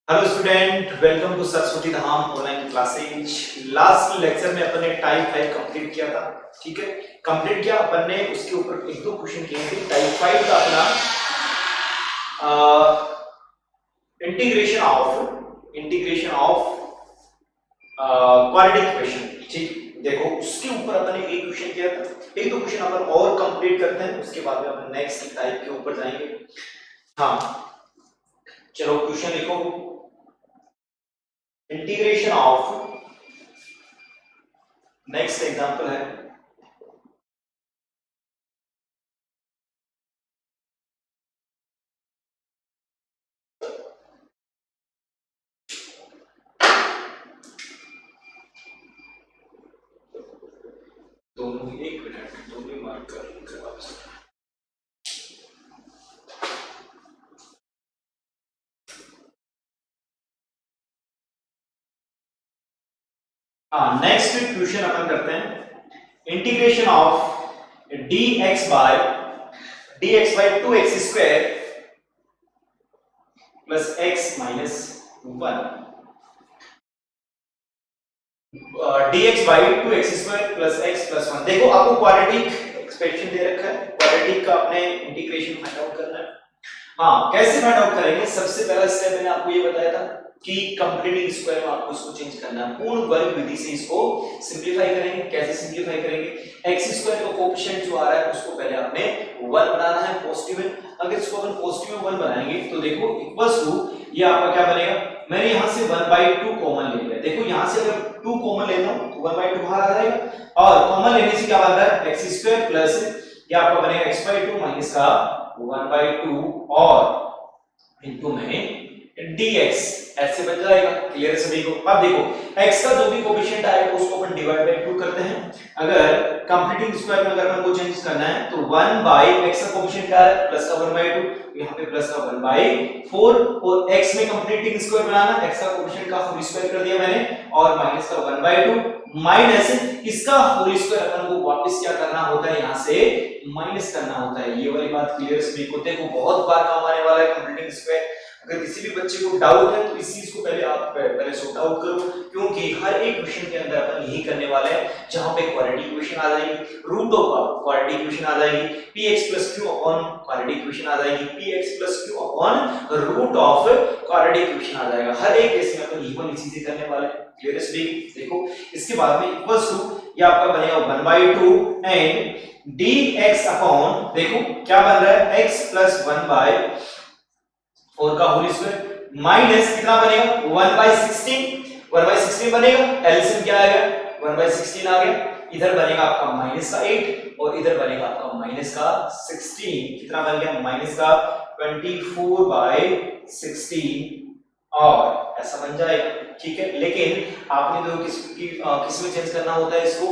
Hello student, welcome to Saraswati Dham online classes. Last lecture में अपन ने टाइप 5 कंप्लीट किया था। ठीक है, कंप्लीट किया अपन ने, उसके ऊपर एक दो क्वेश्चन किए थे। टाइप 5 का अपना इंटीग्रेशन ऑफ क्वाड्रेटिक इक्वेशन। ठीक, देखो उसके ऊपर अपन ने एक क्वेश्चन किया था। एक दो क्वेश्चन अपन और कंप्लीट करते हैं, उसके बाद में अपन नेक्स्ट टाइप के ऊपर जाएंगे। हाँ चलो क्वेश्चन लिखो। इंटीग्रेशन ऑफ, नेक्स्ट एग्जांपल है दोनों ही, एक मिनट, दोनों ही मार्क कर लूंगा वापस। हाँ, नेक्स्ट क्वेश्चन अपन करते हैं। Integration of dx by 2x square plus x minus 1, dx by 2x square plus x plus 1। देखो आपको क्वाड्रेटिक एक्सप्रेशन दे रखा है, क्वाड्रेटिक का अपने इंटीग्रेशन फाइंड आउट करना है। हाँ, कैसे फाइंड आउट करेंगे? सबसे पहला स्टेप मैंने आपको ये बताया था कि कंप्लीटिंग स्क्वायर में आपको इसको चेंज करना है। पूर्ण वर्ग विधि से इसको सिंपलीफाई करेंगे। कैसे सिंपलीफाई करेंगे? x स्क्वायर का कोएफिशिएंट जो आ रहा है उसको पहले आपने 1 बनाना है, पॉजिटिव है। अगर इसको अपन पॉजिटिव 1 बनाएंगे तो देखो इक्वल्स टू, ये आपका क्या बनेगा? मैंने यहां से 1/2 कॉमन ले लिया। देखो यहां से अगर 2 कॉमन लेता हूं तो 1/2 बाहर आ जाएगा, और कॉमन लेने से क्या बन रहा है? x स्क्वायर प्लस ये आपका बनेगा x/2 माइनस का 1/2 और इनटू में dx, ऐसे बन जाएगा। क्लियर है सभी को? अब देखो x का जो भी कोएफिशिएंट आएगा उसको अपन डिवाइड बाय 2 करते हैं। अगर कंप्लीटिंग स्क्वायर में अगर अपन को चेंज करना है तो 1 बाय x का कोएफिशिएंट क्या है? प्लस का 1/2, यहां पे प्लस का 1/4, और x में कंप्लीटिंग स्क्वायर बनाना, x का कोएफिशिएंट का होल स्क्वायर कर दिया मैंने, और माइनस का 1/2 माइनस इसका होल स्क्वायर अपन को वापस क्या करना होता है? यहां से माइनस करना होता है। ये वाली बात क्लियर सभी को? देखो बहुत बार काम आने वाला है कंप्लीटिंग स्क्वायर। अगर किसी भी बच्चे को डाउट है तो इस चीज को पहले आप पहले सॉर्ट आउट करो, क्योंकि हर एक क्वेश्चन के अंदर अपन यही करने वाले हैं। जहां पे क्वाड्रेटिक इक्वेशन आ जाएगी, रूट ऑफ क्वाड्रेटिक इक्वेशन आ जाएगी, px + q upon quadratic equation आ जाएगी, px + q upon root of quadratic equation आ जाएगा। हर एक केस में अपन यही वाली चीजें करने वाले हैं। क्लियर है सभी? देखो इसके बाद में इक्वल्स टू, ये आपका बनेगा 1/2 एंड dx अपॉन, देखो क्या बन रहा है? x + 1/4 का होल स्क्वायर माइनस कितना बनेगा? 1/16, 1/16 बनेगा। एलसीएम क्या आएगा? 1/16 आ गया। इधर बनेगा आपका माइनस का 8 और इधर बनेगा आपका माइनस का 16। कितना बन गया? माइनस का 24/16, और ऐसा बन जाएगा। ठीक है, लेकिन आपने तो किस में चेंज करना होता है इसको?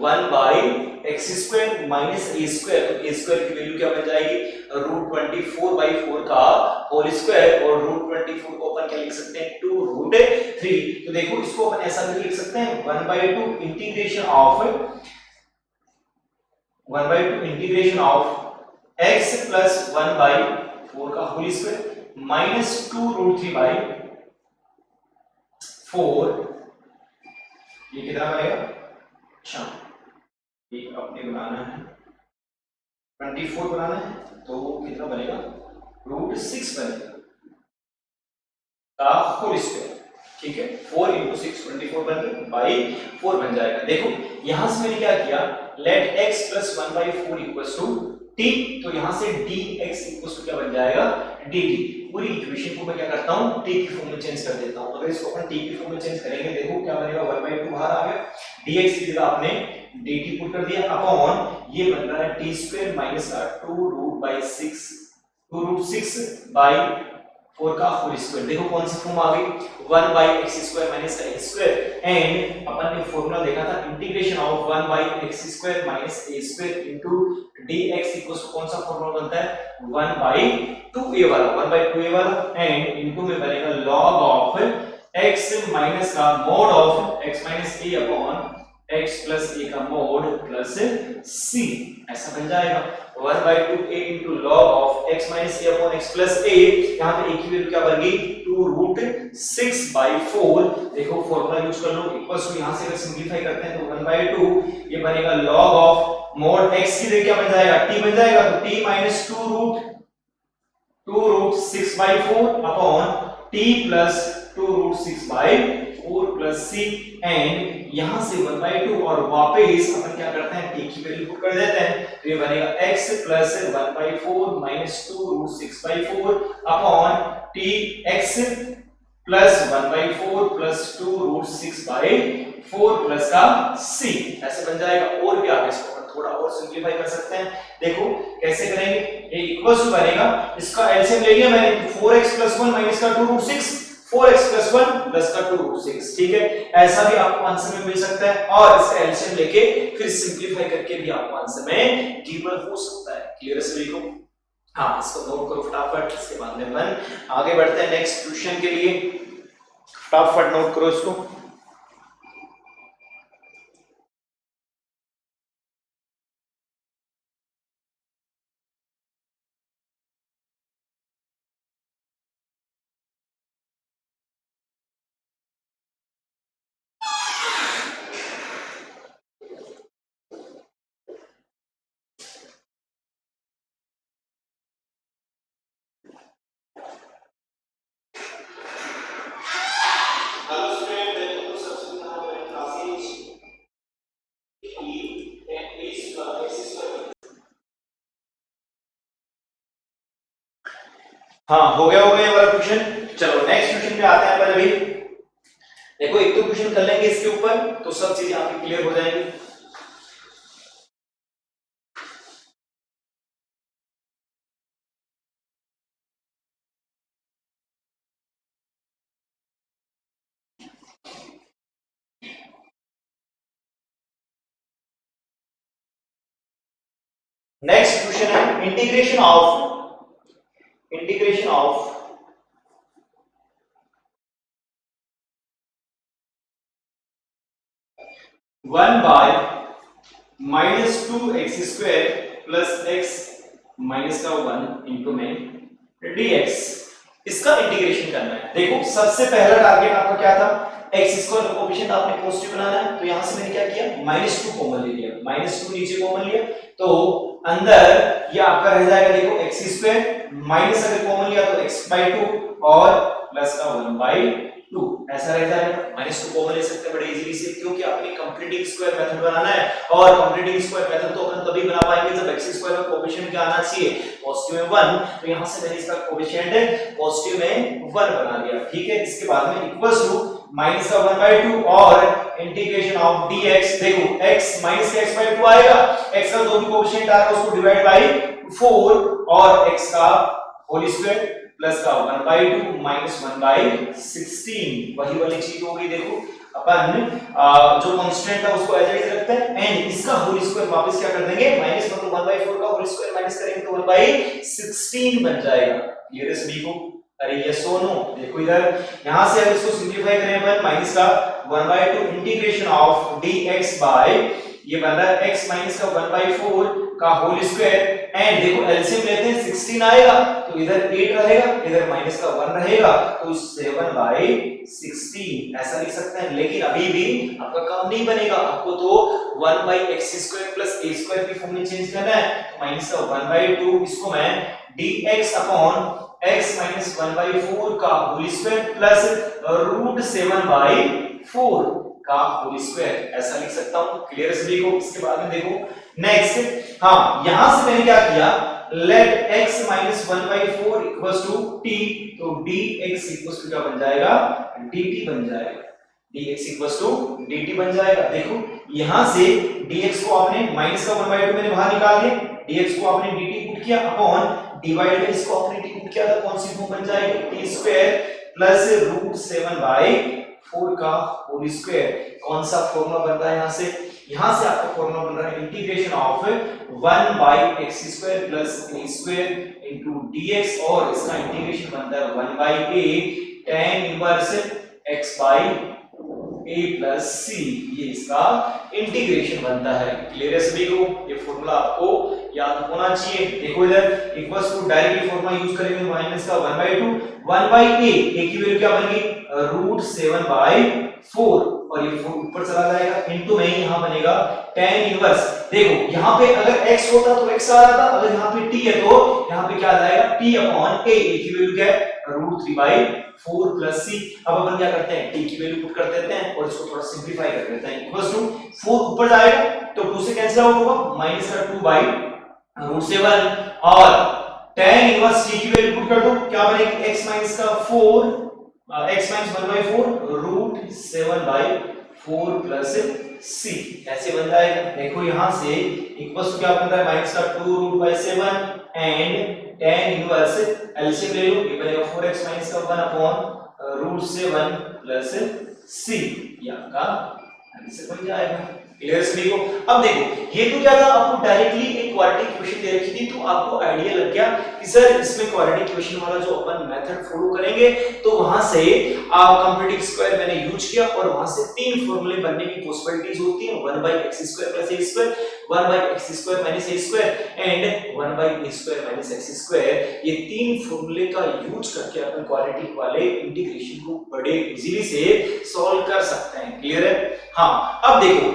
1/x² माइनस a², तो a² की वैल्यू क्या बन जाएगी? √24/4 का होल स्क्वायर, और √24 को अपन क्या लिख सकते हैं? 2√3। तो देखो इसको अपन ऐसा भी लिख सकते हैं 1/2 इंटीग्रेशन ऑफ x + 1/4 का होल स्क्वायर माइनस 2√3/4। ये कितना बनेगा? अच्छा, ये अपने बनाना है 24 बनाना है, तो कितना बनेगा? √6 बनेगा का होल स्क्वायर। ठीक है, 4 × 6 24 बन गया, बाई 4 बन जाएगा। देखो यहां से मैंने क्या किया? लेट x + 1/4 = t, तो यहां से dx = क्या बन जाएगा? dt। पूरी इक्वेशन को मैं क्या करता हूं? t की फॉर्म में चेंज कर देता हूं। अगर इसको अपन t की फॉर्म में चेंज करेंगे, देखो क्या बनेगा? 1/2 बाहर आ गया, dx की जगह आपने dt पुट कर दिया, अपॉन ये बन रहा है t² माइनस का 2√6/4 का होल स्क्वायर। देखो कौन सी फॉर्म आ गई? 1/x² माइनस का a², एंड अपन ने फॉर्मूला देखा था integration of 1/x² minus a² into dx equals कौन सा फॉर्मूला बनता है? 1/2a वाला, एंड इनटू में बनेगा log ऑफ x माइनस का mod of x - a upon x plus a का मोड प्लस c, ऐसा बन जाएगा 1/2 a into log of x minus a upon x plus a। यहाँ पे a की वैल्यू क्या बन गई 2√6/4। देखो फॉर्मूला यूज कर लो, इक्वल्स टू यहाँ से अगर सिंपलीफाई करते हैं तो 1/2 ये बनेगा log of मोड x की वैल्यू क्या बन जाएगा t बन जाएगा, तो t minus 2√6/4 upon t plus 2√6/4 plus c, and यहां से 1/2 और वापस अपन क्या करते हैं t की वैल्यू पुट कर देते हैं, तो ये बनेगा x plus 1/4 minus 2√6/4 upon t x plus 1/4 plus 2√6/4 plus का c, ऐसे बन जाएगा। और क्या है इसको थोड़ा और सिंपलीफाई कर सकते हैं, देखो कैसे करेंगे, ये इक्वल्स टू बनेगा, इसका एलसीएम ले लिया मैंने, 4x plus 1 minus का 2√6, 4x plus 1 plus का 2√6, ठीक है, ऐसा भी आपको आंसर में मिल सकता है, और इसका एलसीएम लेके फिर सिंपलीफाई करके भी आपको आंसर में गिवन हो सकता है। क्लियर है सभी को? हाँ, इसको नोट करो फटाफट, इसके बाद में अपन आगे बढ़ते हैं नेक्स्ट क्वेश्चन के लिए। फटाफट नोट करो इसको। हाँ, हो गया ये वाला क्वेश्चन। चलो नेक्स्ट क्वेश्चन पे आते हैं अपन अभी। देखो एक तो क्वेश्चन कर लेंगे इसके ऊपर, तो सब चीजें आपकी क्लियर हो जाएंगी। नेक्स्ट क्वेश्चन है integration of 1/-2x² plus x minus का 1 इंटू में dx, इसका इंटीग्रेशन करना है। देखो सबसे पहला टारगेट आपका क्या था, x² का कोएफिशिएंट आपने पॉजिटिव बनाना है, तो यहां से मैंने क्या किया -2 कॉमन ले लिया, -2 नीचे कॉमन लिया, तो अंदर ये आपका रह जाएगा, देखो x² माइनस अगर कॉमन लिया तो x/2 और प्लस का 1/2, ऐसा रह जाएगा। -2 कॉमन ले सकते हैं बड़े इजीली से, क्योंकि अपनी कंप्लीटिंग स्क्वायर मेथड बनाना है, और कंप्लीटिंग स्क्वायर मेथड तो अपन तभी बना पाएंगे जब x² का कोएफिशिएंट क्या आना चाहिए, पॉजिटिव में 1, तो यहां से मैंने इसका कोएफिशिएंट पॉजिटिव में 1 बना दिया, ठीक है। इसके बाद में इक्वल्स टू माइनस का 1/2 और इंटीग्रेशन ऑफ dx, देखो x माइनस का x/2 आएगा, x का जो भी कोएफिशिएंट आएगा उसको डिवाइड बाय 4 और x का होल स्क्वायर प्लस का 1/2 माइनस 1/16, वही वाली चीज होगी। देखो अपन जो कांस्टेंट था उसको एज इट इज रखते हैं, एंड इसका होल स्क्वायर वापस क्या कर देंगे, माइनस मतलब 1/4 का होल स्क्वायर माइनस करेंगे तो 1/16 बन जाएगा। क्लियर है सभी को? अरे ये सोनो, देखो इधर यहां से अगर इसको सिंपलीफाई करें अपन, माइनस का 1/2 इंटीग्रेशन ऑफ dx बाय, ये बन रहा है x माइनस का 1/4 का होल स्क्वायर, एंड देखो एलसीएम लेते हैं 16 आएगा, तो इधर 8 रहेगा, इधर माइनस का 1 रहेगा, तो 7/16 ऐसा लिख सकते हैं। लेकिन अभी भी आपका काम नहीं बनेगा, आपको तो 1/x² प्लस a² की फॉर्म में चेंज करना है, तो माइनस का 1/2, इसको मैं dx अपॉन x माइनस 1/4 का होल स्क्वायर प्लस √7/4 का होल स्क्वायर, ऐसा लिख सकता हूं। क्लियर सभी को? इसके बाद में देखो नेक्स्ट, हाँ यहां से मैंने क्या किया, let x minus 1/4 equals to t, तो dx इक्वल्स टू क्या बन जाएगा, dt बन जाएगा, dx इक्वल्स टू dt बन जाएगा। देखो यहां से dx को आपने माइनस का 1/2 मैंने बाहर निकाल दिया, dx को आपने dt पुट किया अपॉन डिवाइड में इसको आपने t पुट किया, तो कौन सी फॉर्म बन जाएगी, t² प्लस √7/4 का होल स्क्वायर। कौन सा फॉर्मूला बन रहा है यहां से आपका फॉर्मूला बन रहा है integration of 1/x² plus a² into dx, और इसका इंटीग्रेशन बनता है 1/a tan inverse x/2 a plus C, ये इसका इंटीग्रेशन बनता है। क्लियर है सभी को? ये फॉर्मूला आपको याद होना चाहिए। देखो इधर equals to directly formula use करेंगे माइनस का 1/2 1/a, a की वैल्यू क्या बनेगी √7/4 और ये 4 ऊपर चला जाएगा इनटू में यहां बनेगा tan इनवर्स। देखो यहां पे अगर x होता तो x आ रहा था, अगर यहां पे t है तो यहां पे क्या आ जाएगा t/a, a की वैल्यू क्या है √3/4 प्लस c। अब अपन क्या करते हैं t की वैल्यू पुट कर देते हैं और इसको थोड़ा सिंपलीफाई कर देते हैं। इक्वल्स टू 4 ऊपर जाएगा तो 2 से कैंसिल आउट होगा माइनस का 2/√7 और tan इनवर्स c की वैल्यू पुट कर दो, क्या बनेगी x माइनस का 4 x माइनस 1/4 √7/4 प्लस c, ऐसे बन जाएगा। देखो यहां से इक्वल्स क्या बन रहा है माइनस का 2√7 एंड tan इनवर्स एलसीएम ले लो, ये बनेगा 4x माइनस का 1/√7 प्लस c, ये आपका आंसर बन जाएगा। क्लियर सभी को? अब देखो ये तो क्या था, आपको डायरेक्टली एक क्वाड्रेटिक इक्वेशन दे रखी थी तो आपको आइडिया लग गया कि सर इसमें क्वाड्रेटिक इक्वेशन वाला जो अपन मेथड फॉलो करेंगे तो वहां से कंप्लीटिंग स्क्वायर मैंने यूज किया और वहां से तीन फॉर्मूले बनने की पॉसिबिलिटीज होती है, 1/x² + a², 1/x² - a² and 1/a² - x²। ये तीन फॉर्मूले का यूज करके अपन क्वाड्रेटिक वाले इंटीग्रेशन को बड़े इजीली से सॉल्व कर सकते हैं। क्लियर है? हां, अब देखो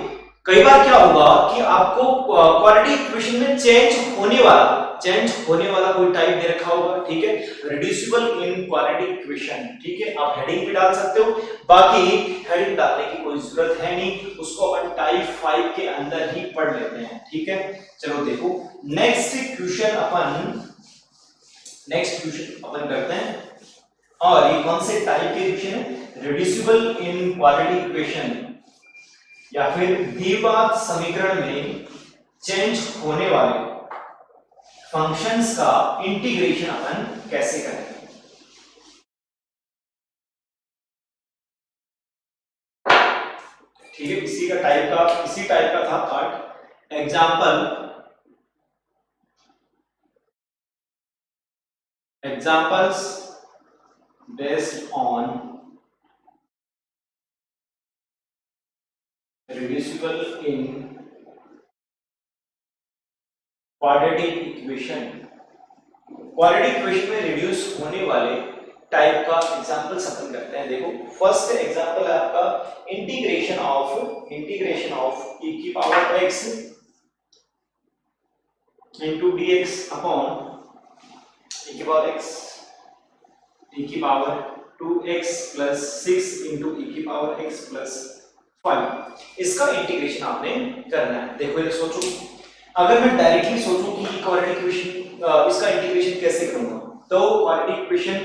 कई बार क्या होगा कि आपको क्वाड्रेटिक इक्वेशन में चेंज होने वाला कोई टाइप दे रखा होगा, ठीक है, रिड्यूसिबल इन क्वाड्रेटिक इक्वेशन, ठीक है, आप हेडिंग भी डाल सकते हो, बाकी हेडिंग डालने की कोई जरूरत है नहीं, उसको अपन टाइप 5 के अंदर ही पढ़ लेते हैं। ठीक है, चलो देखो नेक्स्ट क्वेश्चन अपन करते हैं और ये कौन से टाइप के क्वेश्चन है, रिड्यूसिबल इन क्वाड्रेटिक इक्वेशन या फिर द्विघात समीकरण में चेंज होने वाले फंक्शंस का इंटीग्रेशन अपन कैसे करेंगे। ठीक है, इसी टाइप का था part. Examples based on reducible in quadratic equation में रिड्यूस होने वाले टाइप का एग्जांपल्स अपन करते हैं। देखो फर्स्ट एग्जांपल है आपका इंटीग्रेशन ऑफ e की power x into dx upon e की पावर x e की power 2x plus 6 into e की पावर x plus 5, इसका इंटीग्रेशन आपने करना है। देखो ये सोचो, अगर मैं डायरेक्टली सोचूं कि क्वाड्रेटिक इक्वेशन इसका इंटीग्रेशन कैसे करूंगा, तो क्वाड्रेटिक इक्वेशन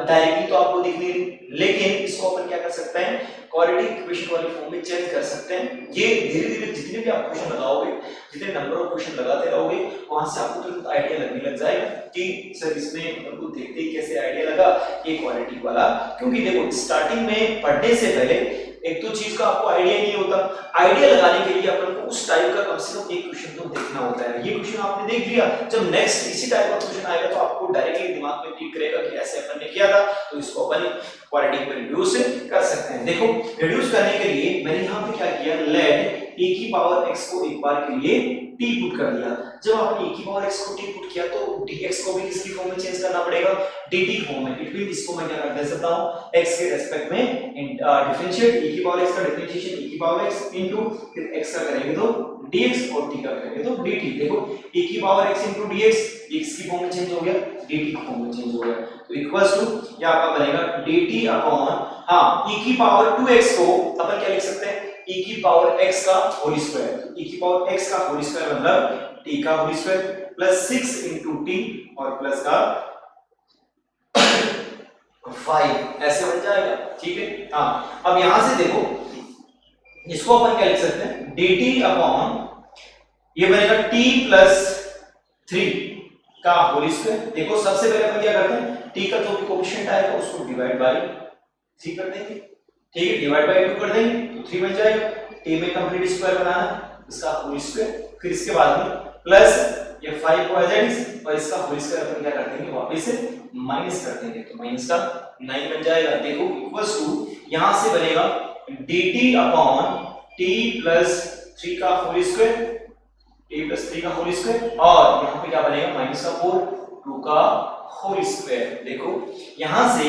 डायरेक्टली तो आपको दिख नहीं रही, लेकिन इसको अपन क्या कर सकते हैं, क्वाड्रेटिक इक्वेशन वाली फॉर्म में चेंज कर सकते हैं। ये धीरे धीरे जितने भी आप क्वेश्चन लगाओगे, जितने नंबर ऑफ क्वेश्चन लगाते रहोगे, वहां से आपको तुरंत आइडिया लगने लग जाएगा कि सर इसमें हमको देखते ही कैसे आइडिया लगा ये क्वाड्रेटिक वाला। क्योंकि देखो स्टार्टिंग में पढ़ने से पहले एक तो चीज का आपको आइडिया नहीं होता, आइडिया लगाने के लिए अपन को उस टाइप का कम से कम एक क्वेश्चन तो देखना होता है। ये क्वेश्चन आपने देख लिया, जब नेक्स्ट इसी टाइप का क्वेश्चन आएगा तो आपको डायरेक्टली दिमाग में क्लिक करेगा कि ऐसे अपन ने किया था, तो इसको अपन क्वाड्रेटिक में रिड्यूस कर सकते हैं। देखो रिड्यूस करने के लिए मैंने यहाँ पे क्या किया, लेट e की पावर x को एक बार के लिए t पुट कर दिया। जब आपने e की पावर x को t पुट किया तो dx को भी किसकी फॉर्म में चेंज करना पड़ेगा, dt फॉर्म में। इट मींस इसको मैं क्या कर दे सकता हूं, x के रिस्पेक्ट में डिफरेंशिएट, e की पावर x का डिफरेंशिएशन e की पावर x इनटू फिर x का करेंगे तो dx और t का करेंगे तो dt। देखो e की power x into dx, x की फॉर्म में चेंज हो गया, dt की फॉर्म में चेंज हो गया, तो इक्वल्स टू ये आपका बनेगा dt अपॉन e की पावर 2x को अपन क्या लिख सकते हैं, e की पावर x का होल स्क्वायर, e की पावर x का होल स्क्वायर मतलब t का whole square plus 6 into t और प्लस का 5, ऐसे बन जाएगा। ठीक है, हाँ अब यहां से देखो इसको अपन क्या लिख सकते हैं, dt अपॉन ये बनेगा t प्लस 3 का होल स्क्वायर। देखो सबसे पहले अपन क्या करते हैं, t का जो भी कोएफिशिएंट आएगा उसको डिवाइड बाय 3 कर देंगे। ठीक है, डिवाइड बाय 2 कर देंगे तो 3 बन जाएगा। t में कंप्लीट स्क्वायर बनाना है, इसका होल स्क्वायर, फिर इसके बाद में प्लस ये 5 को एज इट इज और इसका होल स्क्वायर अपन क्या कर देंगे, वापस से माइनस कर देंगे, तो माइनस का 9 बन जाएगा। देखो इक्वल्स टू यहां से बनेगा dt अपॉन t प्लस 3 का होल स्क्वायर, t प्लस 3 का होल स्क्वायर, और यहाँ पे क्या बनेगा माइनस का 4 2 का होल स्क्वायर। देखो यहां से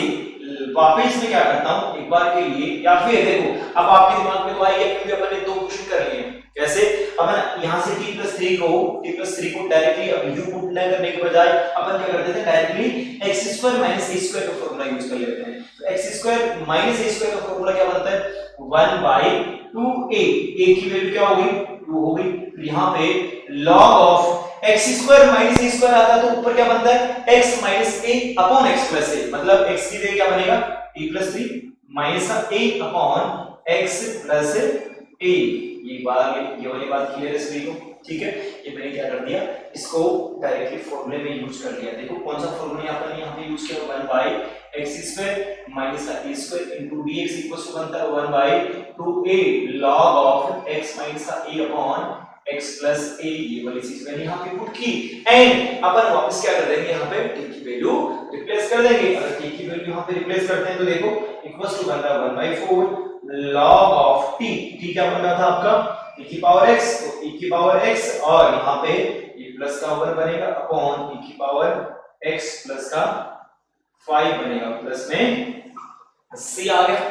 वापस में क्या करता हूं एक बार के लिए, या फिर देखो अब आपके दिमाग में तो आई है क्योंकि अपन ने दो क्वेश्चन कर लिए हैं। कैसे? अब यहां से t प्लस 3 को डायरेक्टली अब u पुट न करने के बजाय अपन क्या करते थे directly x square minus a square का फॉर्मूला यूज कर लेते हैं। तो x square minus a square का फॉर्मूला क्या बनता है 1/2a, a की वैल्यू क्या होगी 2 होगी। तो यहां पे log of x square minus a square आता है तो ऊपर क्या बनता है x minus a upon x plus a, मतलब x की जगह क्या बनेगा t plus 3 minus a upon x plus a। ये वाली बात क्लियर है सभी को? ठीक है, ये मैंने क्या कर दिया इसको डायरेक्टली फॉर्मूले में यूज कर लिया। देखो कौन सा फॉर्मूला यहाँ पे यूज किया 1/x square minus a square into dx equals to बनता है 1/2a log of x minus a upon x plus a। ये वाली चीज मैंने यहाँ पे पुट की एंड अपन वापस क्या कर देंगे यहाँ पे t की वैल्यू रिप्लेस कर देंगे। अगर t की वैल्यू यहाँ पे रिप्लेस करते हैं तो देखो इक्वल्स टू बनता है 1/4 log ऑफ t। t क्या बन रहा था आपका e की पावर x, तो e की पावर x और यहाँ पे ये प्लस का 1 बनेगा अपॉन e की पावर x प्लस का 5 बनेगा, प्लस में c आ गया।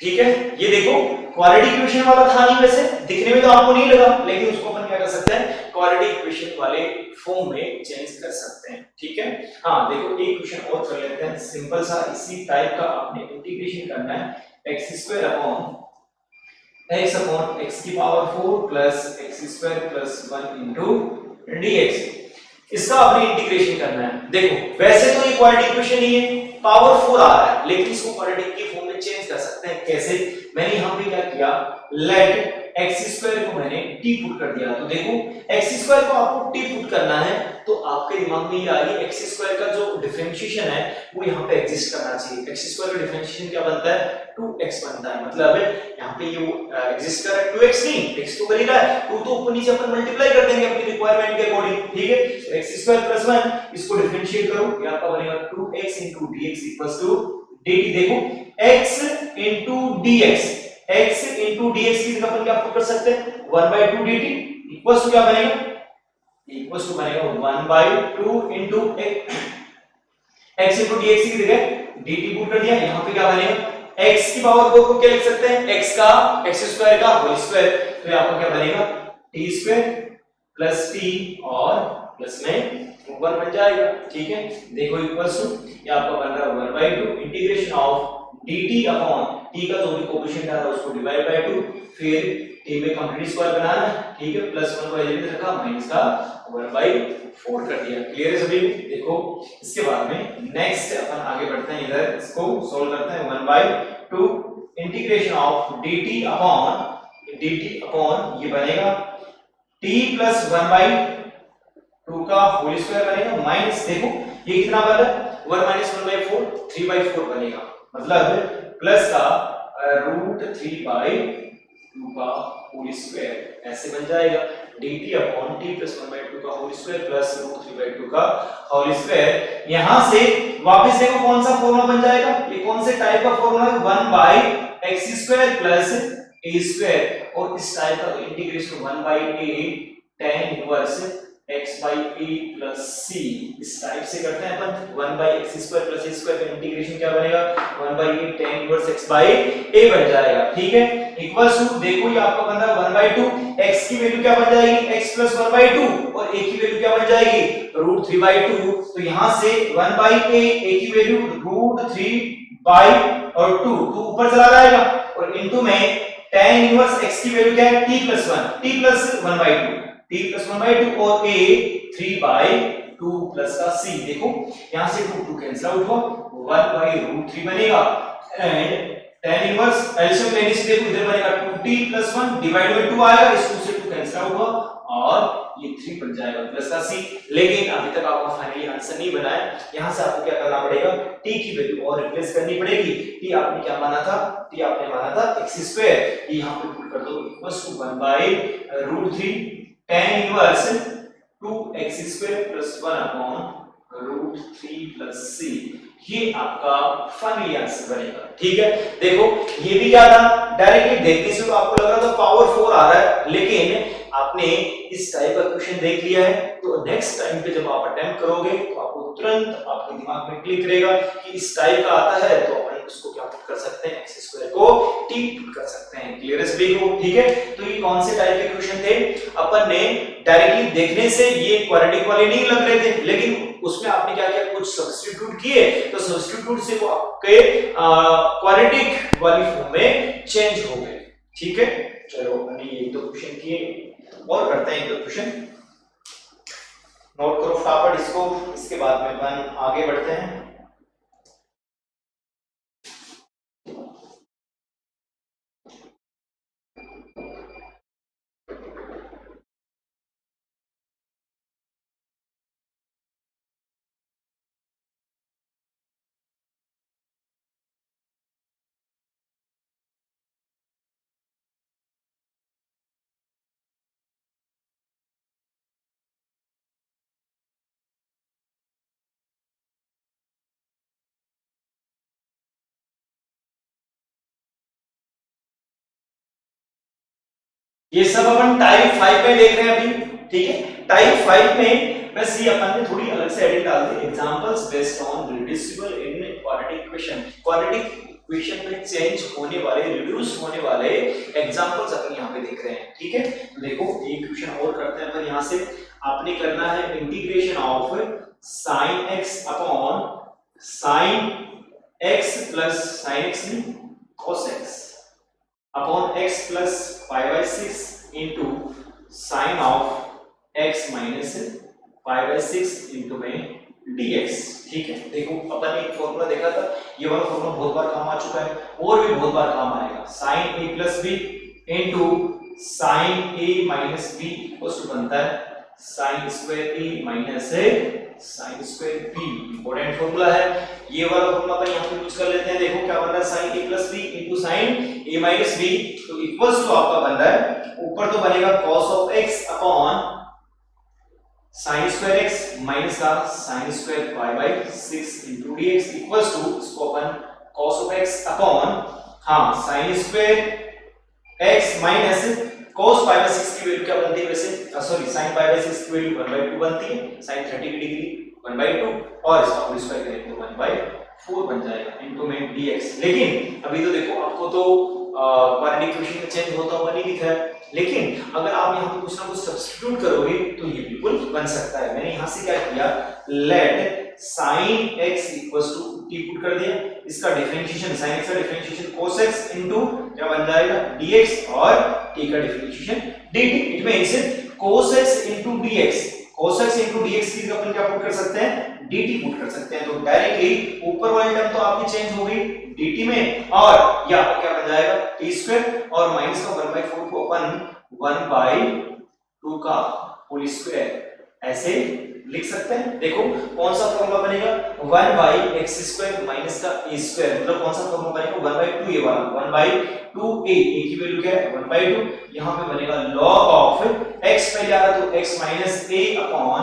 ठीक है, ये देखो क्वाड्रेटिक इक्वेशन वाला था नहीं, वैसे दिखने में तो आपको नहीं लगा, लेकिन उसको अपन क्या कर सकते हैं क्वाड्रेटिक इक्वेशन वाले फॉर्म में चेंज कर सकते हैं। ठीक है, हाँ देखो एक क्वेश्चन और कर लेते हैं सिंपल सा, इसी टाइप का आपने इंटीग्रेशन करना है x स्क्वायर अपॉन x की power 4 plus x square plus 1 into dx, इसका अपनी इंटीग्रेशन करना है। देखो वैसे तो ये क्वाड्रेटिक इक्वेशन ही है, पावर 4 आ रहा है, लेकिन इसको क्वाड्रेटिक की फॉर्म में चेंज कर सकते हैं। कैसे? मैंने यहां पे क्या किया लेट x स्क्वायर को मैंने t पुट कर दिया। तो देखो x स्क्वायर को आपको t पुट करना है तो आपके दिमाग में ये आ गई x स्क्वायर का जो डिफरेंशिएशन है वो यहाँ पे एग्जिस्ट करना चाहिए। x स्क्वायर का डिफरेंशिएशन क्या बनता है 2x बनता है, मतलब यहाँ पे ये एग्जिस्ट कर रहा है 2x नहीं, x तो कर ही रहा है, 2 तो ऊपर नीचे अपन मल्टीप्लाई कर देंगे अपनी रिक्वायरमेंट के अकॉर्डिंग। ठीक है, तो x स्क्वायर प्लस 1 इसको डिफरेंशिएट करो, ये आपका बनेगा 2x dx equals to dt। देखो x dx, x dx की जगह अपन क्या पुट कर सकते हैं 1/2 dt इक्वल्स टू क्या बनेगा इक्वल्स टू बनेगा 1/2 x dx की जगह dt पुट कर दिया, यहां पे क्या बनेगा x की पावर 2 को क्या लिख सकते हैं x स्क्वायर का होल स्क्वायर, तो यहां पर क्या बनेगा t स्क्वायर प्लस t और प्लस में 1 बन जाएगा। ठीक है, देखो इक्वल्स टू ये आपका बन रहा है 1/2 integration of dt upon t का जो भी कोएफिशिएंट आ रहा है उसको डिवाइड बाय 2, फिर t में कंप्लीट स्क्वायर बनाना है। ठीक है, प्लस 1 को एज इट इज रखा, माइनस का 1/4 कर दिया। क्लियर है सभी? देखो इसके बाद में नेक्स्ट अपन आगे बढ़ते हैं, इधर इसको सॉल्व करते हैं 1/2 इंटीग्रेशन ऑफ dt अपॉन ये बनेगा t प्लस 1/2 का होल स्क्वायर बनेगा, माइनस देखो ये कितना बन रहा है 1 माइनस 1/4 3/4 बनेगा, मतलब प्लस का √3/2 का होल स्क्वायर ऐसे बन जाएगा dt अपॉन t प्लस 1/2 का होल स्क्वायर प्लस √3/2 का होल स्क्वायर। यहां से वापस देखो कौन सा फॉर्मूला बन जाएगा, ये कौन से टाइप का फॉर्मूला है 1/x square plus a square, और इस टाइप का integration 1/a tan inverse x by a plus c इस टाइप से करते हैं अपन। 1/x square plus a square का इंटीग्रेशन क्या बनेगा 1/a tan inverse x by a बन जाएगा। ठीक है, इक्वल्स टू देखो ये आपका बन रहा है 1/2, x की वैल्यू क्या बन जाएगी x प्लस 1/2 और a की वैल्यू क्या बन जाएगी √3/2। तो यहां से 1/a a की वैल्यू √3/2 तो ऊपर चला जाएगा और इनटू में tan इनवर्स x की वैल्यू क्या है t प्लस 1/2 t प्लस 1/2 और a 3/2 प्लस का c। देखो यहां से 2 कैंसिल आउट हुआ 1/√3 बनेगा एंड tan इनवर्स एलसीएम लेने से देखो इधर बनेगा 2t प्लस 1 डिवाइड बाय 2 आएगा, इस 2 से 2 कैंसिल आउट हुआ और ये 3 बन जाएगा प्लस का c। लेकिन अभी तक आपका फाइनली आंसर नहीं बना है, यहां से आपको क्या करना पड़ेगा t की वैल्यू और रिप्लेस करनी पड़ेगी। t आपने क्या माना था t आपने माना था x स्क्वायर, यहां पे पुट कर दो equals to 1/√3 tan inverse 2x square plus 1 upon √3 plus c। ये आपका फाइनली आंसर बनेगा। ठीक है, देखो ये भी क्या था, डायरेक्टली देखने से तो आपको लग रहा था पावर 4 आ रहा है, लेकिन आपने इस टाइप का क्वेश्चन देख लिया है, तो नेक्स्ट टाइम पे जब आप अटेम्प्ट करोगे तो आपको तुरंत आपके दिमाग में क्लिक करेगा कि इस टाइप का आता है, तो अपन उसको क्या पुट कर सकते हैं, एक्स स्क्वायर को टी पुट कर सकते हैं। क्लियर है सभी को? ठीक है, तो ये कौन से टाइप के क्वेश्चन थे, अपन ने डायरेक्टली देखने से ये क्वाड्रेटिक वाले नहीं लग रहे थे, लेकिन उसमें आपने क्या किया, कुछ सब्स्टिट्यूट किए, तो सब्स्टिट्यूट से वो आपके क्वाड्रेटिक वाली फॉर्म में चेंज हो गए। ठीक है, चलो हमने ये दो क्वेश्चन किए और करते हैं एक दो क्वेश्चन, नोट करो फटाफट इसको, इसके बाद में अपन आगे बढ़ते हैं। ये सब अपन टाइप 5 में देख रहे हैं अभी। ठीक है, टाइप 5 में बस ये अपन ने थोड़ी अलग से हेडिंग डाल दी, examples based on reducible in quadratic equation. Quadratic equation में चेंज होने वाले, रिड्यूस होने वाले एग्जांपल्स अपन यहां पे देख रहे हैं। ठीक है, तो देखो एक क्वेश्चन और करते हैं अपन यहां से। आपने करना है integration of sin x upon sin x plus sin x cos x upon x plus pi by 6 into sine of x minus pi by 6 into में dx। ठीक है, देखो अपन ने एक फॉर्मूला देखा था, ये वाला फॉर्मूला बहुत बार काम आ चुका है और भी बहुत बार काम आएगा। sin a plus b into sin a minus b equals to बनता है sin square a minus sin square b। Important formula है ये वाला, फॉर्मूला अपन यहां पे यूज कर लेते हैं। देखो क्या बन रहा है, sin a plus b into sin a minus b, तो इक्वल्स टू आपका बन रहा है, ऊपर तो बनेगा cos of x upon sin square x minus का sin square pi by 6 into dx equals to, इसको अपन cos of x upon sin square x minus cos pi by 6 की वैल्यू क्या बनती है वैसे, सॉरी sin pi by 6 की value 1/2 बनती है, sin 30 की डिग्री 1/2 और इसका होल स्क्वायर करें तो 1/4 बन जाएगा इनटू में dx। लेकिन अभी तो देखो आपको तो क्वाड्रेटिक इक्वेशन में चेंज होता हुआ नहीं दिख रहा है, लेकिन अगर आप यहाँ पे कुछ ना कुछ सब्स्टिट्यूट करोगे तो ये बिल्कुल बन सकता है। मैंने यहाँ से क्या किया, let sin x equals to t put कर दिया, इसका डिफरेंशिएशन sin x का डिफरेंशिएशन cos x इनटू क्या बन जाएगा dx और t का differentiation dt। It means cos x into dx, cos x into dx की अपन क्या पुट कर सकते हैं, dt पुट कर सकते हैं। तो डायरेक्टली ऊपर वाली टर्म तो आपकी चेंज हो गई dt में, और यहाँ पर क्या बन जाएगा t स्क्वायर और माइनस का 1/4 को अपन 1/2 का होल स्क्वायर ऐसे लिख सकते हैं। देखो कौन सा फॉर्मूला बनेगा, 1/x² माइनस का a स्क्वायर, मतलब कौन सा फॉर्मूला बनेगा 1/2, ये वाला 1/2a, a की वैल्यू क्या है 1/2, यहां पे बनेगा log ऑफ x पहले आ रहा तो x minus a upon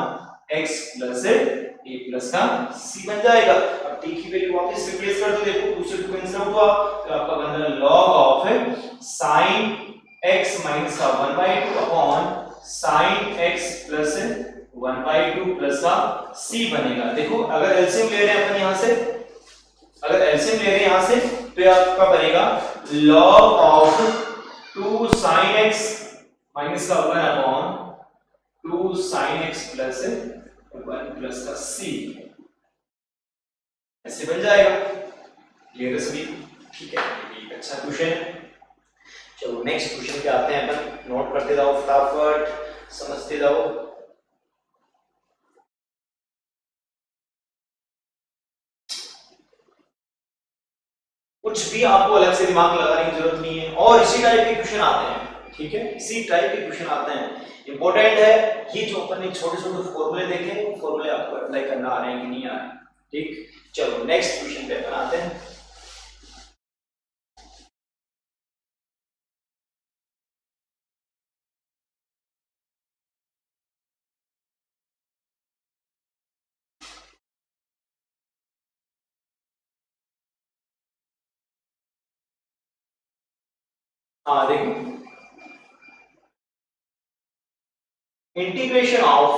x plus a plus का c बन जाएगा। अब t की वैल्यू वापस रिप्लेस कर दो, देखो 2 से 2 कैंसिल आउट हुआ तो आपका बन रहा है log of sin x minus का 1/2 upon sin x plus 1/2 plus का c बनेगा। देखो अगर एलसीएम ले रहे हैं अपन यहां से, अगर एलसीएम ले रहे हैं यहां से तो ये आपका बनेगा log of 2 sin x minus का 1 upon 2 sin x plus 1 plus का c ऐसे बन जाएगा। क्लियर है सभी? ठीक है, एक अच्छा क्वेश्चन है। चलो नेक्स्ट क्वेश्चन पे आते हैं अपन, नोट करते जाओ फटाफट, समझते जाओ। कुछ भी आपको अलग से दिमाग लगाने की जरूरत नहीं है, और इसी टाइप के क्वेश्चन आते हैं। ठीक है, इसी टाइप के क्वेश्चन आते हैं। इंपॉर्टेंट है ये जो अपन ने छोटे छोटे फॉर्मूले देखे, वो फॉर्मूले आपको अप्लाई करना आ रहे हैं कि नहीं आ रहे हैं। ठीक, चलो नेक्स्ट क्वेश्चन पे अपन आते हैं। हाँ देखो, integration of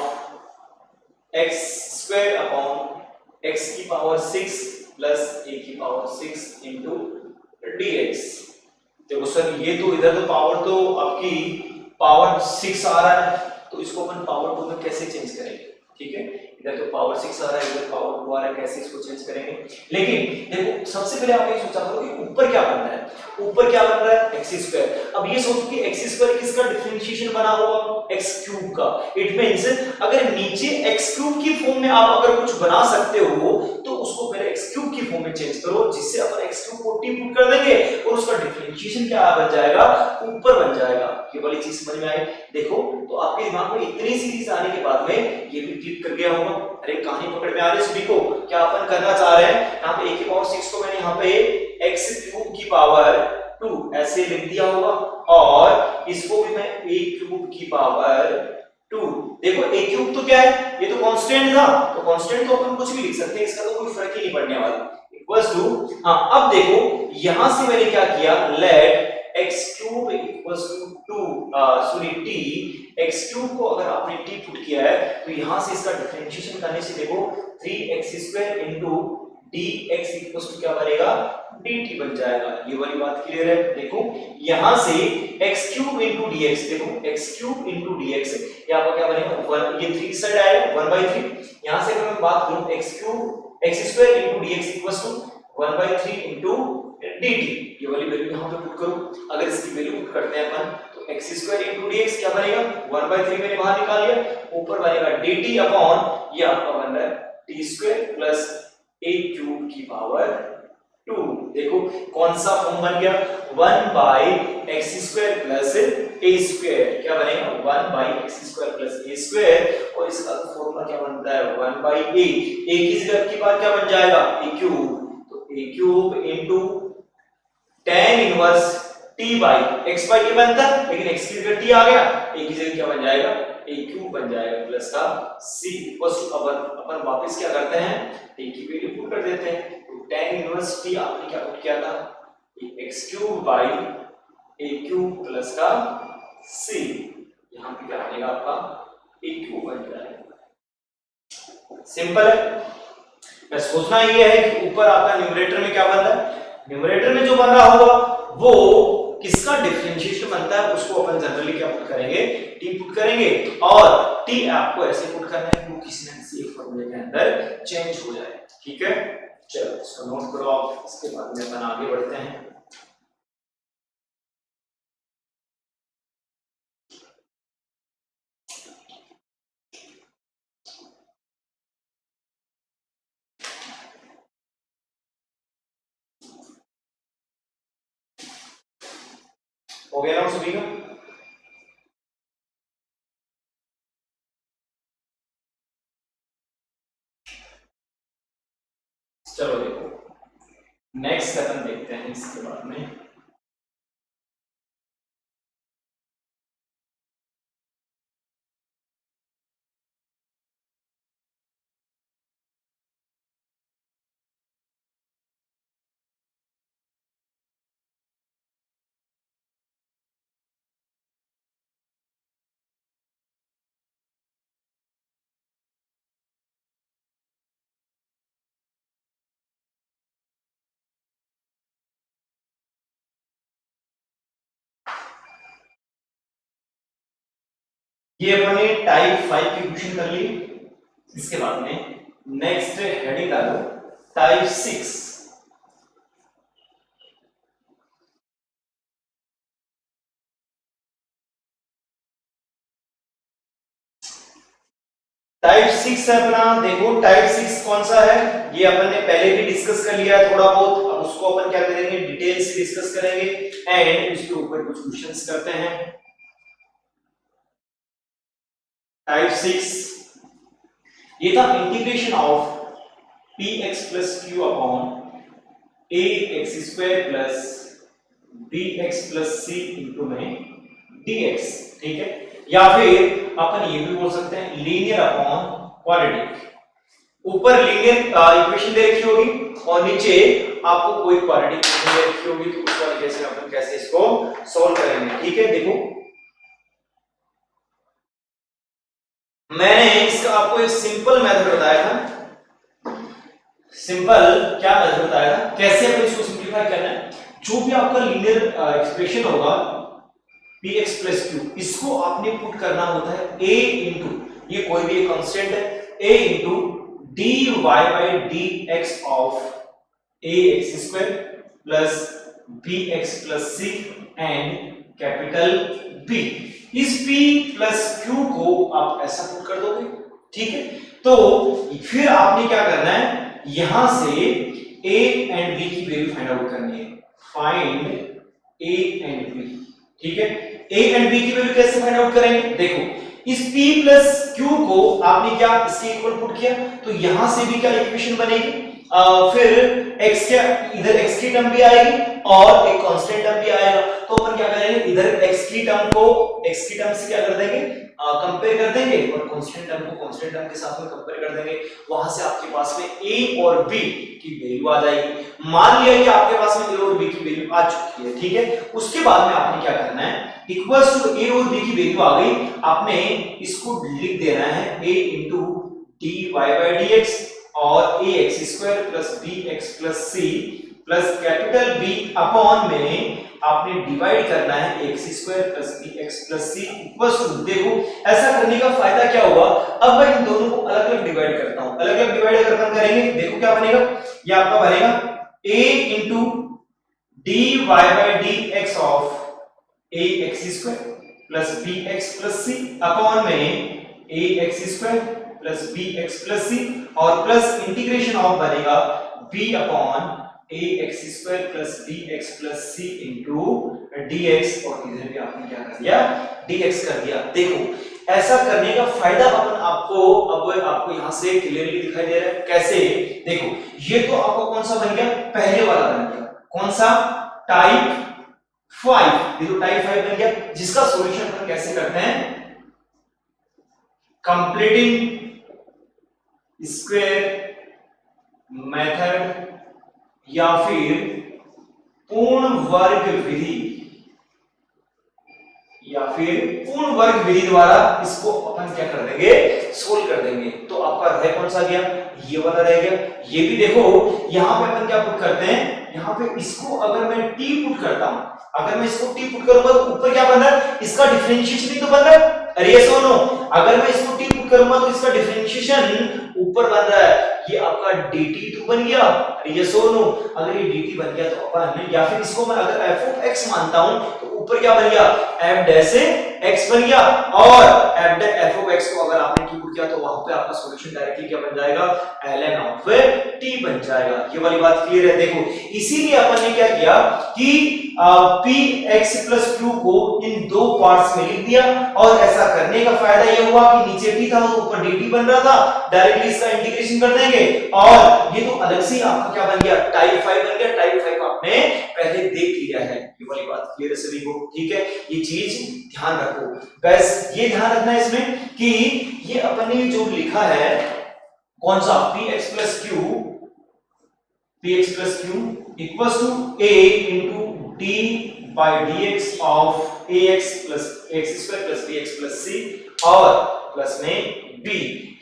x square upon x की पावर 6 प्लस ए की पावर 6 इंटू dx। देखो सर ये तो इधर तो पावर तो आपकी पावर 6 आ रहा है, तो इसको अपन पावर 2 में कैसे चेंज करेंगे? ठीक है, इधर तो पावर 6 आ रहा है, इधर पावर 2 आ रहा है, कैसे इसको चेंज करेंगे? लेकिन देखो सबसे पहले आप ये सोचा करो कि ऊपर क्या बन रहा है, ऊपर क्या बन रहा है एक्स स्क्वायर। अब ये सोचो कि एक्स स्क्वायर किसका डिफरेंशिएशन बना होगा, एक्स क्यूब का। इट मींस अगर नीचे एक्स क्यूब की फॉर्म में आप अगर कुछ बना सकते हो तो उसको पहले एक्स क्यूब की फॉर्म में चेंज करो, जिससे अपन एक्स क्यूब को टी पुट कर देंगे और उसका डिफरेंशिएशन क्या बन जाएगा, ऊपर बन जाएगा। ये वाली चीज समझ में आई? देखो तो आपके दिमाग में इतनी सी चीज आने के बाद में ये भी क्लिक कर गया होगा। अरे कहानी पकड़ में आ रही है सभी को? क्या अपन करना चाह रहे हैं, यहाँ पे a की पावर 6 को मैंने यहाँ पे x क्यूब की पावर 2 ऐसे लिख दिया होगा, और इसको भी मैं a क्यूब की पावर 2। देखो a क्यूब तो क्या है, ये तो कांस्टेंट था, तो कांस्टेंट तो अपन कुछ भी लिख सकते हैं, इसका तो कोई फर्क ही नहीं पड़ने वाला। इक्वल्स टू, हाँ अब देखो यहां से मैंने क्या किया, let x cube equals to 2 sorry t, x cube को अगर आपने t पुट किया है तो यहां से इसका डिफरेंशिएशन करने से देखो 3x square into dx equals to क्या बनेगा, dt बन जाएगा। ये वाली बात क्लियर है? देखो यहां से x क्यूब इनटू dx, देखो x क्यूब इनटू dx यहां पर क्या बनेगा 1, ये 3 साइड आएगा 1/3। यहां से अगर मैं बात करूं x cube x square into dx equals to 1/3 into dt, ये वाली वैल्यू यहां पे पुट करो। अगर इसकी वैल्यू पुट करते हैं अपन तो x स्क्वायर इनटू dx क्या बनेगा, 1/3 मैंने बाहर निकाल लिया, ऊपर बनेगा dt अपॉन ये आपका बन रहा है t square plus a cube की पावर 2। देखो कौन सा फॉर्म बन गया, 1/x square plus a square, क्या बनेगा 1/x square plus a square, और इसका फॉर्मूला क्या बनता है 1/a, a की जगह की बात क्या बन जाएगा a क्यूब, तो a cube into tan inverse t by x by a बनता है, लेकिन x की जगह t आ गया, a की जगह क्या बन जाएगा a क्यूब बन जाएगा प्लस का c इक्वल्स टू अपन वापस क्या करते हैं a की वैल्यू पुट कर देते हैं, तो tan इनवर्स t आपने क्या पुट किया था x cube by a cube plus का c, यहां पे क्या बनेगा आपका a क्यूब बन जाएगा। सिंपल है, बस सोचना ये है कि ऊपर आपका न्यूमरेटर में क्या बन रहा है, न्यूमरेटर में जो बन रहा होगा वो किसका डिफरेंशिएशन बनता है उसको अपन जनरली क्या पुट करेंगे, t पुट करेंगे, और t आपको ऐसे पुट करना है कि किसी न किसी एक फॉर्मूले के अंदर चेंज हो जाए। ठीक है, चलो इसको नोट करो आप, इसके बाद में अपन आगे बढ़ते हैं। हो गया ना सभी का? चलो देखो नेक्स्ट अपन देखते हैं इसके बाद में। ये अपन ने टाइप 5 की क्वेश्चन कर ली, इसके बाद में नेक्स्ट हेडिंग डालो टाइप 6। टाइप 6 है अपना, देखो टाइप 6 कौन सा है, ये अपन ने पहले भी डिस्कस कर लिया है थोड़ा बहुत, अब उसको अपन क्या करेंगे डिटेल से डिस्कस करेंगे एंड उसके ऊपर कुछ क्वेश्चंस करते हैं। टाइप 6 ये था integration of px plus q upon ax square plus bx plus c into में dx। ठीक है, या फिर अपन ये भी बोल सकते हैं लीनियर अपॉन क्वाड्रेटिक। ऊपर लीनियर इक्वेशन दे रखी होगी और नीचे आपको कोई क्वाड्रेटिक इक्वेशन दे रखी होगी, तो उस वाले केस में अपन कैसे इसको सॉल्व करेंगे ठीक है, देखो मैंने इसका आपको एक सिंपल मेथड बताया था। सिंपल क्या मेथड बताया था, कैसे अपन इसको सिंप्लीफाई करना है। जो भी आपका लीनियर एक्सप्रेशन होगा px प्लस क्यू, इसको आपने पुट करना होता है a इंटू, ये कोई भी एक कांस्टेंट है, a into dy by dx of ax square plus bx plus c and capital B। इस p प्लस q को आप ऐसा पुट कर दोगे, ठीक है। तो फिर आपने क्या करना है, यहां से a एंड b की वैल्यू फाइंड आउट करनी है। फाइंड a एंड b, ठीक है। a एंड b की वैल्यू कैसे फाइंड आउट करेंगे, देखो इस p प्लस q को आपने क्या इसके इक्वल पुट किया, तो यहां से भी क्या इक्वेशन बनेगी, फिर x क्या, इधर x की टर्म भी आएगी और एक कांस्टेंट टर्म भी आएगा। तो अपन क्या करेंगे, इधर x की टर्म को x की टर्म से क्या कर देंगे, कंपेयर कर देंगे और कांस्टेंट टर्म को कांस्टेंट टर्म के साथ में कंपेयर कर देंगे। वहां से आपके पास में a और b की वैल्यू आ जाएगी। मान लिया कि आपके पास में a और b की वैल्यू आ चुकी है, ठीक है। उसके बाद में आपने क्या करना है, इक्वल्स टू a और b की वैल्यू आ गई, आपने इसको लिख देना है a into dy by dx और ax square plus bx plus c plus capital B upon में आपने डिवाइड करना है x square plus bx plus c equals to, देखो ऐसा करने का फायदा क्या हुआ, अब मैं इन दोनों को अलग अलग डिवाइड करता हूं। अलग अलग डिवाइड अगर अपन करेंगे, देखो क्या बनेगा, ये आपका बनेगा a into dy by dx of ax square plus bx plus c upon में ax square plus bx plus c और प्लस इंटीग्रेशन ऑफ बनेगा b upon ax square plus bx plus c into dx, और इधर भी आपने क्या कर दिया, dx कर दिया। देखो ऐसा करने का फायदा अपन आपको अब आपको यहां से क्लियरली दिखाई दे रहा है, कैसे, देखो ये तो आपको कौन सा बन गया, पहले वाला बन गया, कौन सा, टाइप 5, ये तो टाइप 5 बन गया, जिसका सॉल्यूशन अपन कैसे करते हैं, कंप्लीटिंग स्क्वायर मेथड या फिर पूर्ण वर्ग विधि, या फिर पूर्ण वर्ग विधि द्वारा इसको अपन क्या कर देंगे, सोल्व कर देंगे। तो आपका रह कौन सा गया, ये वाला रह गया। ये भी देखो यहां पे अपन क्या पुट करते हैं, यहां पे इसको अगर मैं t पुट करता हूं, अगर मैं इसको t पुट करूंगा तो ऊपर क्या बन रहा है, इसका डिफरेंशिएशन ही तो बन रहा है, अरे ये सुनो, अगर मैं इसको t पुट करूंगा तो इसका डिफरेंशिएशन ऊपर बन रहा है, ये आपका dt तो बन गया, अरे ये सुनो, अगर ये dt बन गया तो अपन, या फिर इसको मैं अगर f ऑफ x मानता हूं तो ऊपर क्या बन गया, f डैश से x बन गया, और f dash f of x को अगर आपने t पुट किया तो वहां पे आपका सॉल्यूशन डायरेक्टली क्या बन जाएगा, ln ऑफ t बन जाएगा। ये वाली बात क्लियर है। देखो इसीलिए अपन ने क्या किया कि px प्लस q को इन दो पार्ट्स में लिख दिया, और ऐसा करने का फायदा ये हुआ कि नीचे t था तो ऊपर dt बन रहा था, डायरेक्टली इसका इंटीग्रेशन कर देंगे, और ये तो अलग से आपका क्या बन गया, टाइप 5 बन गया। टाइप 5 आपने पहले देख लिया है, ये वाली बात क्लियर है सभी को, ठीक है। ये चीज ध्यान रखो, बस ये ध्यान रखना है इसमें कि ये अपन ने जो लिखा है कौन सा, px plus q equals to a into d by dx of ax plus x square plus bx plus c और प्लस में b,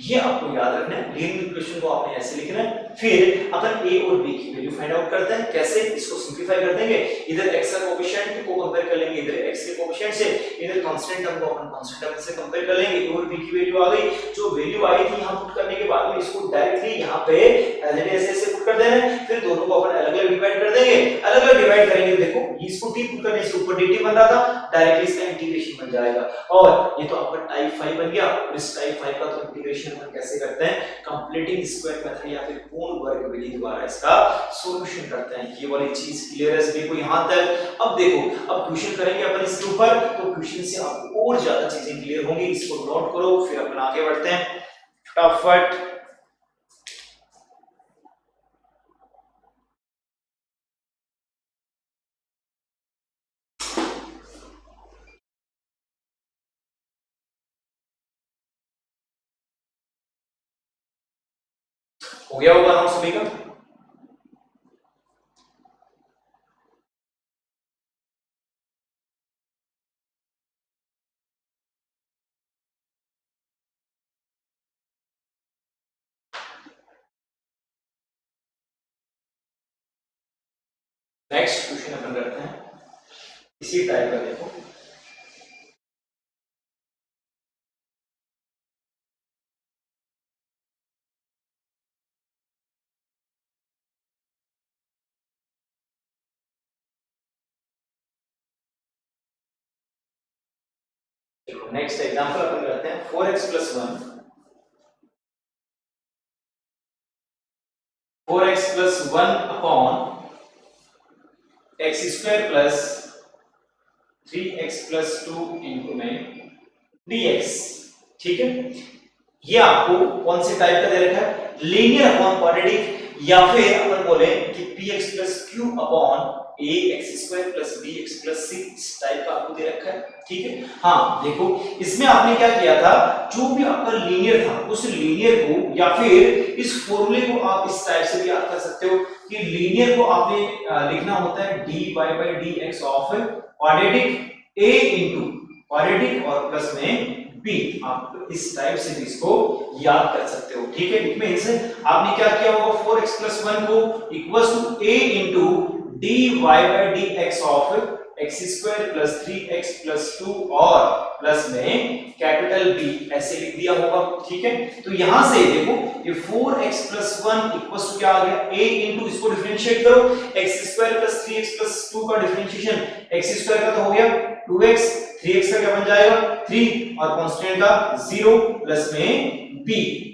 ये आपको याद रखना है। लीनियर इक्वेशन को आपने ऐसे लिखना है। फिर अपन a और b की वैल्यू फाइंड आउट करते हैं, कैसे, इसको सिंपलीफाई कर देंगे, इधर x का कोएफिशिएंट को कंपेयर कर लेंगे इधर x के कोएफिशिएंट से, इधर कांस्टेंट टर्म को अपन कांस्टेंट टर्म से कंपेयर कर लेंगे, a और b की वैल्यू आ गई। जो वैल्यू आई थी यहां पुट करने के बाद में इसको डायरेक्टली यहां पे एज इट इज ऐसे पुट कर देना है, फिर दोनों को अपन अलग-अलग डिवाइड कर देंगे। अलग-अलग डिवाइड करेंगे, देखो इसको t पुट करने से ऊपर dt बन रहा था, डायरेक्टली इसका इंटीग्रेशन बन जाएगा, और ये तो आपका टाइप 5 बन गया। और इस टाइप 5 का तो इंटीग्रेशन अपन कैसे करते हैं, कंप्लीटिंग स्क्वायर मेथड या फिर पूर्ण वर्ग विधि द्वारा इसका सॉल्यूशन करते हैं। ये वाली चीज क्लियर है सभी को यहां तक। अब देखो, अब क्वेश्चन करेंगे अपन इसके ऊपर, तो क्वेश्चन से आपको और ज्यादा चीजें क्लियर होंगी, इसको नोट करो, फिर अपन आगे बढ़ते हैं फटाफट। हो गया होगा हम सभी का। नेक्स्ट क्वेश्चन अपन करते हैं इसी टाइप का। देखो नेक्स्ट एग्जांपल अपन करते हैं 4x plus 1 4x plus 1 upon x square plus 3x plus 2 into में dx। ठीक है, ये आपको कौन से टाइप का दे रखा है, लीनियर अपॉन क्वाड्रेटिक, या फिर अपन बोले कि px plus q upon ax square plus bx plus c type का आपको दे रखा है। ठीक है, हाँ देखो इसमें आपने क्या किया था, जो भी आपका लीनियर था उस लीनियर को, या फिर इस फॉर्मूले को आप इस टाइप से भी याद कर सकते हो कि लीनियर को आपने लिखना होता है dy by dx of quadratic a into quadratic और प्लस में b। आप इस टाइप से भी इसको याद कर सकते हो। ठीक है, इट मींस आपने क्या किया होगा, 4x plus 1 को equals to a into dy by dx of x square plus 3x plus 2 और प्लस में कैपिटल B ऐसे लिख दिया होगा। ठीक है, तो यहां से देखो ये 4x plus 1 इक्वल्स टू क्या आ गया, a इनटू इसको डिफरेंशिएट करो, x square plus 3x plus 2 का डिफरेंशिएशन x स्क्वायर का तो हो गया 2x, 3x का क्या बन जाएगा 3 और कांस्टेंट का 0 प्लस में b।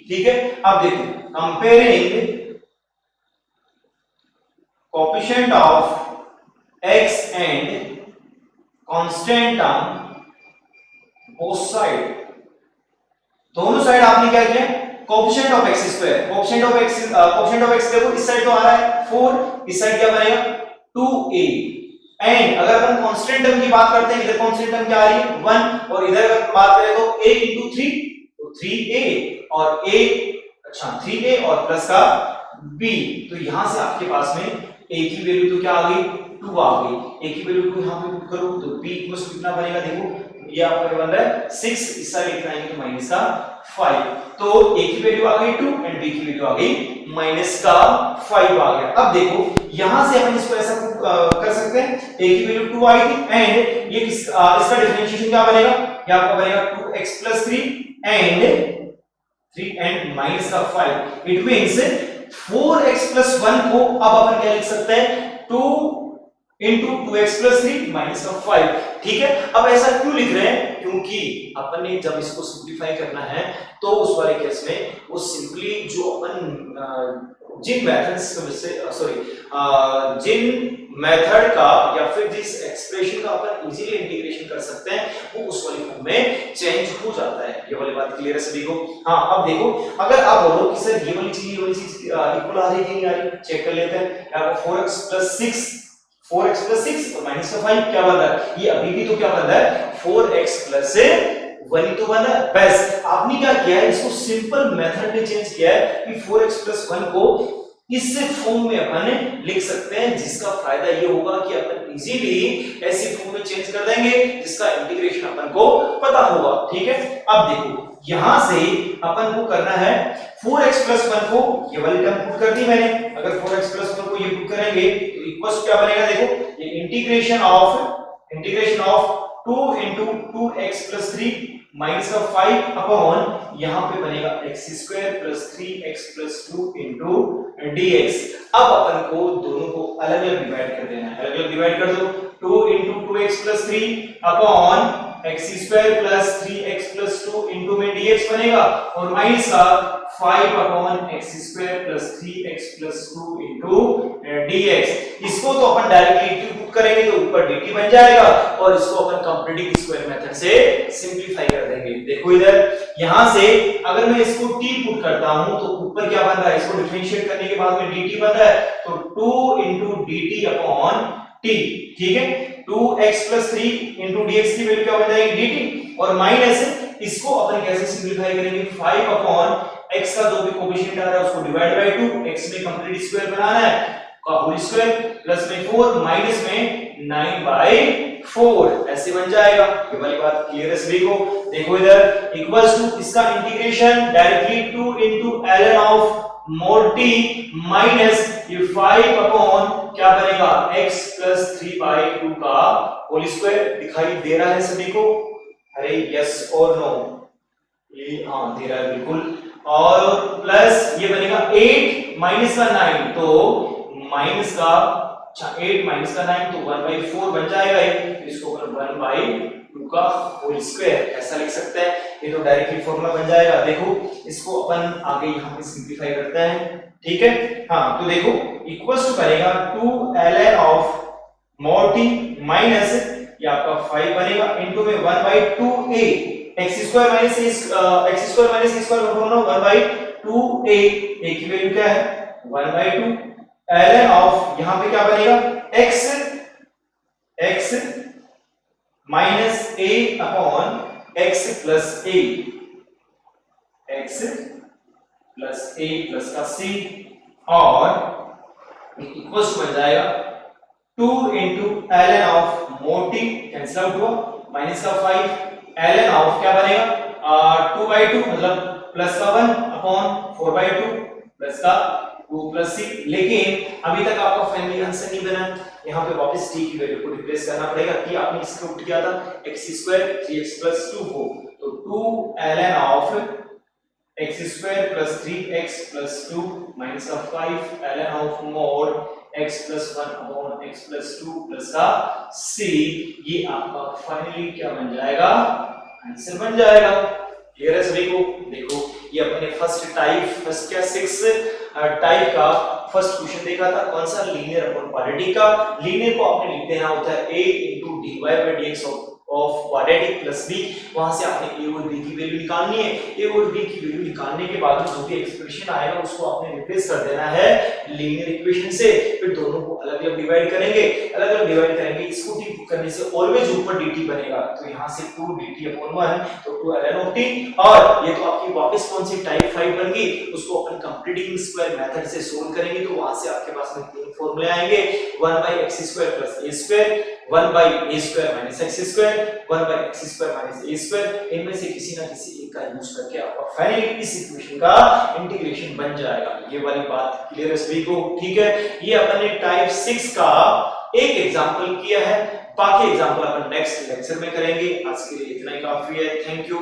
ठीक है, अब देखो comparing coefficient of x and constant term both side, दोनों साइड आपने क्या किया, coefficient of x square, coefficient of x देखो इस साइड तो आ रहा है 4, इस साइड क्या बनेगा 2a, एंड अगर अपन कांस्टेंट टर्म की बात करते हैं, इधर कांस्टेंट टर्म क्या आ रही है 1, और इधर अगर बात करें तो a into 3 तो 3a और a, अच्छा 3a और प्लस का b, तो यहां से आपके पास में a की वैल्यू तो क्या आ गई 2 आ गई, a की वैल्यू 2 यहां पे पुट करो तो b इक्वल्स कितना बनेगा, देखो ये आपका क्या बन रहा है 6, इस साइड लिख आएंगे तो माइनस का 5, तो a की वैल्यू आ गई 2 एंड b की वैल्यू आ गई माइनस का 5 आ गया। अब देखो यहां से अपन इसको ऐसा कर सकते हैं, a की वैल्यू 2 आई थी एंड ये इसका डिफरेंशिएशन क्या बनेगा, ये आपका बनेगा 2x plus 3 एंड माइनस का 5। इट मींस 4x plus 1 को अब अपन क्या लिख सकते हैं 2 into 2x plus 3 माइनस का 5। ठीक है, अब ऐसा क्यों लिख रहे हैं, क्योंकि अपन ने जब इसको सिंपलीफाई करना है तो उस वाले केस में वो सिंपली जो अपन जिन मेथड्स से जिन मेथड का या फिर जिस एक्सप्रेशन का अपन इजीली इंटीग्रेशन कर सकते हैं वो उस वाली फॉर्म में चेंज हो जाता है। ये वाली बात क्लियर है सभी को। हाँ, अब देखो अगर आप बोलो कि सर ये वाली चीज इक्वल आ रही है कि नहीं आ रही, चेक कर लेते हैं। यहाँ 4x plus 6 और माइनस का 5 क्या बन रहा है, ये अभी भी तो क्या बन रहा है 4x plus 1 ही तो बन रहा है। बस आपने क्या किया है, इसको सिंपल मेथड में चेंज किया है कि 4x plus 1 को इस फॉर्म में अपन लिख सकते हैं, जिसका फायदा ये होगा कि अपन इजीली ऐसी फॉर्म में चेंज कर देंगे जिसका इंटीग्रेशन अपन को पता होगा। ठीक है, अब देखो यहां से अपन को करना है 4x plus 1 को ये वाली टर्म पुट कर दी मैंने, अगर 4x plus 1 को ये पुट करेंगे तो इक्वल्स क्या बनेगा, देखो ये integration of 2 into 2x plus 3 minus का 5 अपॉन यहां पे बनेगा x square plus 3x plus 2 into dx। अब अपन को दोनों को अलग अलग डिवाइड कर देना है, अलग अलग डिवाइड कर दो, 2 into 2x plus 3 upon x square plus 3x plus 2 into में dx बनेगा और माइनस का 5 upon x square plus 3x plus 2 into dx। इसको तो अपन डायरेक्टली dt पुट करेंगे तो ऊपर dt बन जाएगा और इसको अपन कंप्लीटिंग स्क्वायर मेथड से सिंपलीफाई कर देंगे। देखो इधर यहां से अगर मैं इसको t पुट करता हूं तो ऊपर क्या बन रहा है, इसको डिफरेंशिएट करने के बाद में dt बन रहा है तो 2 into dt अपॉन t। ठीक है, 2x plus 3 into dx की वैल्यू क्या बन जाएगी dt और माइनस इसको अपन कैसे सिंपलीफाई करेंगे, 5 अपॉन x का जो भी कोएफिशिएंट आ रहा है उसको डिवाइड बाय 2, x में कंप्लीट स्क्वायर बनाना है का होल स्क्वायर प्लस में 4 माइनस में 9 बाय 4 ऐसे बन जाएगा। ये वाली बात क्लियर है सभी को। देखो इधर इक्वल्स टू इसका integration directly 2 into ln of mod t minus ये 5 अपॉन क्या बनेगा x प्लस 3 बाई 2 का होल स्क्वायर। दिखाई दे रहा है सभी को? अरे यस और नो? ये हाँ दे रहा है बिल्कुल। और प्लस ये बनेगा 8 माइनस का 9, तो माइनस का अच्छा 8 माइनस का 9 तो 1/4 बन जाएगा ये, तो इसको अपन 1/2 का होल स्क्वायर ऐसा लिख सकते हैं। ये तो डायरेक्टली फॉर्मूला बन जाएगा। देखो इसको अपन आगे यहाँ पे सिंपलीफाई करते हैं, ठीक है। हाँ तो देखो इक्वल्स टू बनेगा 2ln of mod t minus ये आपका 5 बनेगा इनटू में 1/2a x square minus x square minus a square होना 1/2a। a की वैल्यू क्या है 1/2 ln ऑफ यहां पे क्या बनेगा x minus a upon x plus a, x plus a plus का c और इक्वल्स बन जाएगा 2 into ln of mod t cancel out हुआ माइनस का 5 ln ऑफ क्या बनेगा 2/2 मतलब प्लस का 1 अपॉन 4/2 प्लस का 2 प्लस c। लेकिन अभी तक आपका फाइनली आंसर नहीं बना। यहाँ पे वापस t की वैल्यू को रिप्लेस करना पड़ेगा कि आपने इसको पुट किया था x स्क्वायर 3x प्लस 2 हो, तो 2 ln of x square plus 3x plus 2 minus का 5 ln of mod x plus 1 upon x plus 2 plus का c। ये आपका फाइनली क्या बन जाएगा आंसर बन जाएगा। क्लियर है सभी को? देखो ये अपने फर्स्ट क्या 6 टाइप का फर्स्ट क्वेश्चन देखा था। कौन सा? लीनियर अपॉन क्वाड्रेटिक का। लीनियर को आपने लिख देना होता है a into dy by dx of quadratic plus b। वहां से आपने a और b की वैल्यू निकालनी है। a और b की वैल्यू निकालने के बाद जो भी एक्सप्रेशन आएगा उसको आपने रिप्लेस कर देना है लीनियर इक्वेशन से। फिर दोनों को अलग-अलग डिवाइड करेंगे, अलग-अलग डिवाइड करेंगे। इसको डी करने से ऑलवेज ऊपर dt बनेगा, तो यहां से 2 dt अपॉन 1 तो 2 ln ऑफ t। और ये तो आपकी वापस कौन सी टाइप 5 बन गई, उसको अपन कंप्लीटिंग स्क्वायर मेथड से सोल्व करेंगे। तो वहां से आपके पास में तीन फॉर्मूले आएंगे 1/x square plus a square, 1/a square minus x square, 1/x square minus a square. इनमें से किसी ना किसी एक का यूज करके आपका फाइनली इस इक्वेशन का इंटीग्रेशन बन जाएगा। ये वाली बात क्लियर है सभी को? ठीक है। ये अपन ने टाइप 6 का एक एग्जांपल किया है, बाकी एग्जांपल अपन नेक्स्ट लेक्चर में करेंगे। आज के लिए इतना ही काफी है। Thank you.